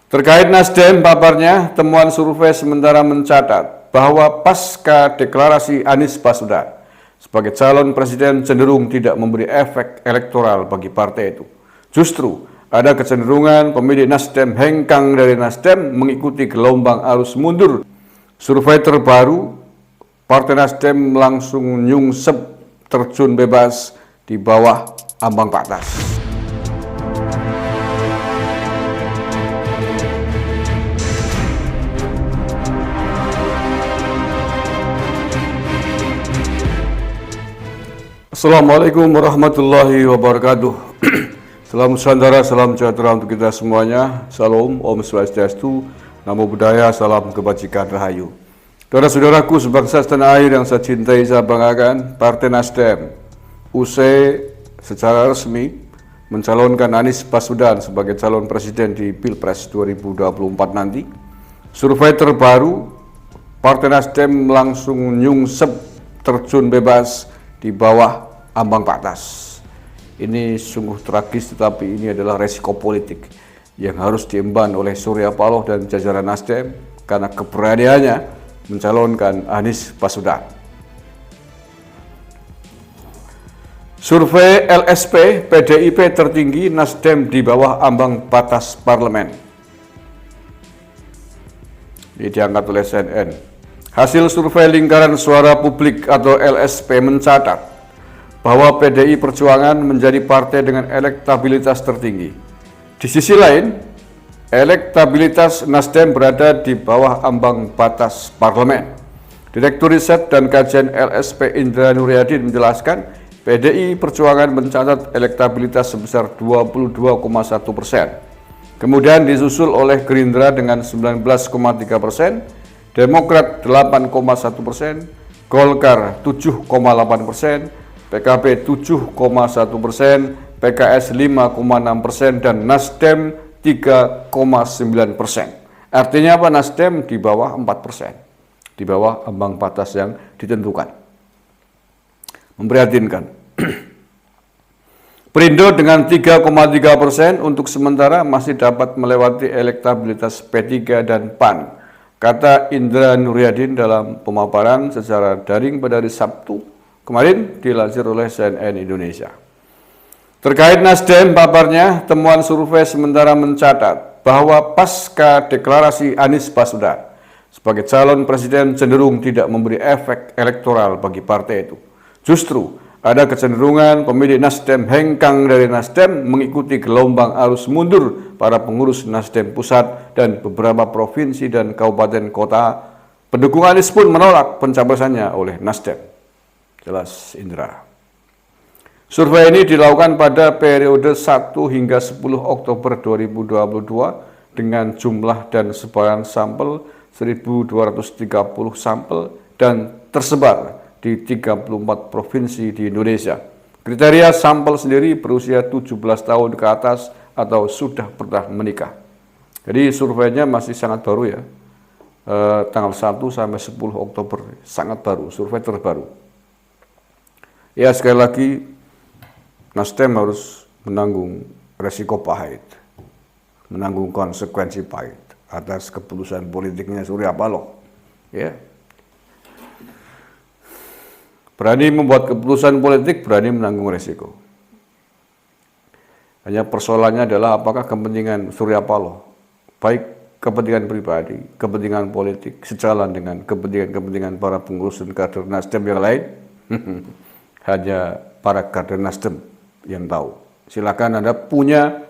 Terkait Nasdem, paparnya, temuan survei sementara mencatat bahwa pasca deklarasi Anies Baswedan sebagai calon presiden cenderung tidak memberi efek elektoral bagi partai itu. Justru ada kecenderungan pemilih Nasdem hengkang dari Nasdem mengikuti gelombang arus mundur. Survei terbaru, Partai Nasdem langsung nyungsep terjun bebas di bawah ambang batas. Assalamualaikum warahmatullahi wabarakatuh. Salam Nusantara, salam sejahtera untuk kita semuanya. Salam, Om Swastiastu, Namo Buddhaya, salam kebajikan rahayu. Saudara-saudaraku sebangsa setanah air yang saya cintai, saya banggakan, Partai Nasdem usai secara resmi mencalonkan Anies Baswedan sebagai calon presiden di Pilpres 2024 nanti. Survei terbaru, Partai Nasdem langsung nyungsep terjun bebas di bawah ambang batas. Ini sungguh tragis, tetapi ini adalah resiko politik yang harus diemban oleh Surya Paloh dan jajaran Nasdem karena keberaniannya mencalonkan Anies Baswedan. Survei LSP PDIP tertinggi, Nasdem di bawah ambang batas parlemen. Ini diangkat oleh CNN. Hasil survei lingkaran suara publik atau LSP mencatat bahwa PDI Perjuangan menjadi partai dengan elektabilitas tertinggi. Di sisi lain, elektabilitas Nasdem berada di bawah ambang batas parlemen. Direktur Riset dan Kajian LSP Indra Nuryadin menjelaskan, PDI Perjuangan mencatat elektabilitas sebesar 22,1%. Kemudian disusul oleh Gerindra dengan 19,3%, Demokrat 8,1%, Golkar 7,8%, PKB 7,1%, PKS 5,6%, dan Nasdem 3,9%. Artinya apa? Nasdem di bawah 4%, di bawah ambang batas yang ditentukan. Memprihatinkan. Perindo dengan 3,3% untuk sementara masih dapat melewati elektabilitas P3 dan PAN, kata Indra Nuryadin dalam pemaparan secara daring pada hari Sabtu kemarin dilansir oleh CNN Indonesia. Terkait Nasdem, paparnya, temuan survei sementara mencatat bahwa pasca deklarasi Anies Baswedan sebagai calon presiden cenderung tidak memberi efek elektoral bagi partai itu. Justru ada kecenderungan pemilih Nasdem hengkang dari Nasdem mengikuti gelombang arus mundur para pengurus Nasdem pusat dan beberapa provinsi dan kabupaten kota. Pendukung Anies pun menolak pencapresannya oleh Nasdem. Jelas Indra. Survei ini dilakukan pada periode 1 hingga 10 Oktober 2022 dengan jumlah dan sebaran sampel 1.230 sampel dan tersebar di 34 provinsi di Indonesia. Kriteria sampel sendiri berusia 17 tahun ke atas atau sudah pernah menikah. Jadi surveinya masih sangat baru ya, tanggal 1 sampai 10 Oktober, sangat baru, survei terbaru. Ya, sekali lagi Nasdem harus menanggung resiko pahit, menanggung konsekuensi pahit atas keputusan politiknya Surya Paloh. Ya, berani membuat keputusan politik, berani menanggung resiko. Hanya persoalannya adalah apakah kepentingan Surya Paloh, baik kepentingan pribadi, kepentingan politik, sejalan dengan kepentingan para pengurus dan kader Nasdem yang lain. Hanya para kader Nasdem yang tahu. Silakan Anda punya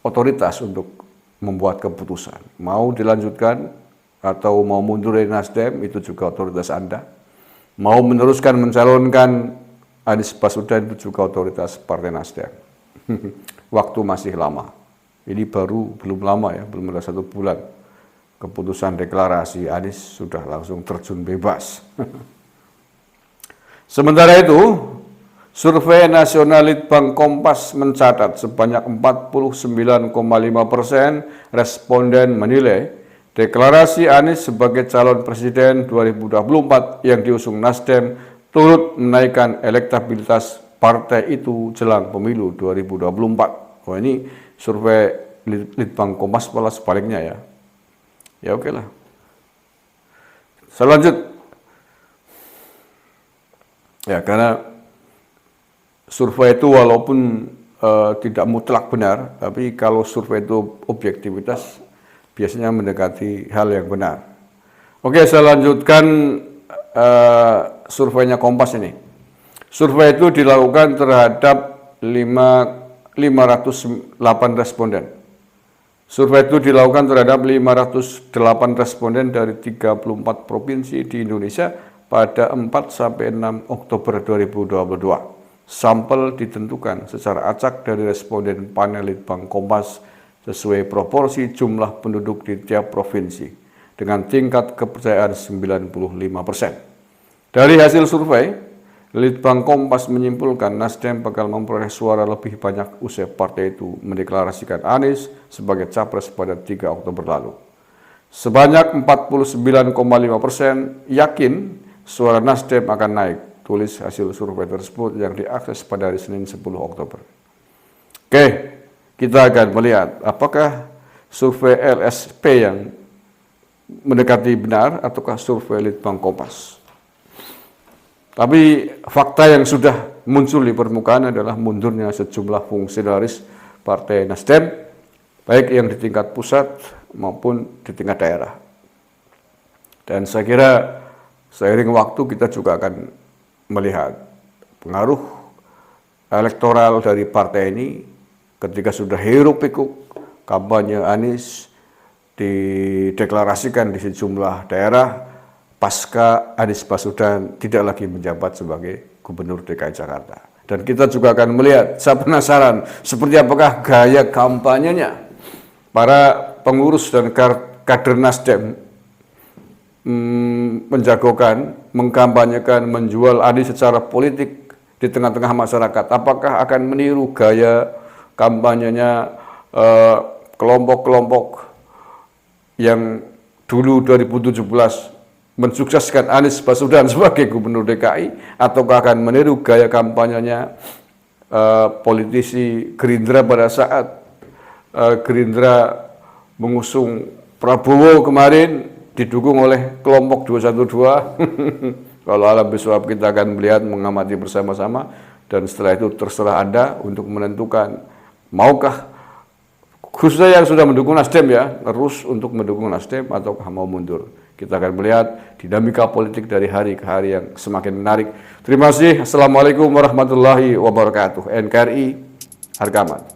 otoritas untuk membuat keputusan. Mau dilanjutkan atau mau mundur dari Nasdem, itu juga otoritas Anda. Mau meneruskan mencalonkan Anies Baswedan, itu juga otoritas Partai Nasdem. Waktu masih lama. Ini belum lama ya, belum ada 1 bulan. Keputusan deklarasi Anies sudah langsung terjun bebas. Sementara itu, survei nasional Litbang Kompas mencatat sebanyak 49,5% responden menilai deklarasi Anies sebagai calon presiden 2024 yang diusung Nasdem turut menaikkan elektabilitas partai itu jelang pemilu 2024. Wah, ini survei Litbang Kompas malah sebaliknya ya. Ya oke lah. Saya lanjut. Ya karena survei itu walaupun tidak mutlak benar, tapi kalau survei itu objektivitas biasanya mendekati hal yang benar. Oke, saya lanjutkan surveinya Kompas ini. Survei itu dilakukan terhadap 508 responden. Survei itu dilakukan terhadap 508 responden dari 34 provinsi di Indonesia pada 4-6 Oktober 2022. Sampel ditentukan secara acak dari responden panel Litbang Kompas sesuai proporsi jumlah penduduk di tiap provinsi dengan tingkat kepercayaan 95%. Dari hasil survei, Litbang Kompas menyimpulkan Nasdem bakal memperoleh suara lebih banyak usai partai itu mendeklarasikan Anies sebagai capres pada 3 Oktober lalu. Sebanyak 49,5% yakin suara Nasdem akan naik, tulis hasil survei tersebut yang diakses pada hari Senin 10 Oktober. Oke, kita akan melihat apakah survei LSP yang mendekati benar ataukah survei Litbang Kompas. Tapi fakta yang sudah muncul di permukaan adalah mundurnya sejumlah fungsionaris Partai Nasdem, baik yang di tingkat pusat maupun di tingkat daerah. Dan saya kira seiring waktu kita juga akan melihat pengaruh elektoral dari partai ini ketika sudah hiruk pikuk kampanye Anies dideklarasikan di sejumlah daerah pasca Anies Baswedan tidak lagi menjabat sebagai Gubernur DKI Jakarta. Dan kita juga akan melihat, saya penasaran seperti apakah gaya kampanyenya para pengurus dan kader Nasdem menjagokan, mengkampanyekan, menjual Anies secara politik di tengah-tengah masyarakat. Apakah akan meniru gaya kampanyenya kelompok-kelompok yang dulu 2017 mensukseskan Anies Baswedan sebagai Gubernur DKI, ataukah akan meniru gaya kampanyenya politisi Gerindra pada saat Gerindra mengusung Prabowo kemarin didukung oleh kelompok 212. Kalau alam biswab kita akan melihat, mengamati bersama-sama, dan setelah itu terserah Anda untuk menentukan maukah khususnya yang sudah mendukung Nasdem ya, terus untuk mendukung Nasdem ataukah mau mundur. Kita akan melihat dinamika politik dari hari ke hari yang semakin menarik. Terima kasih. Assalamualaikum warahmatullahi wabarakatuh. NKRI harga aman.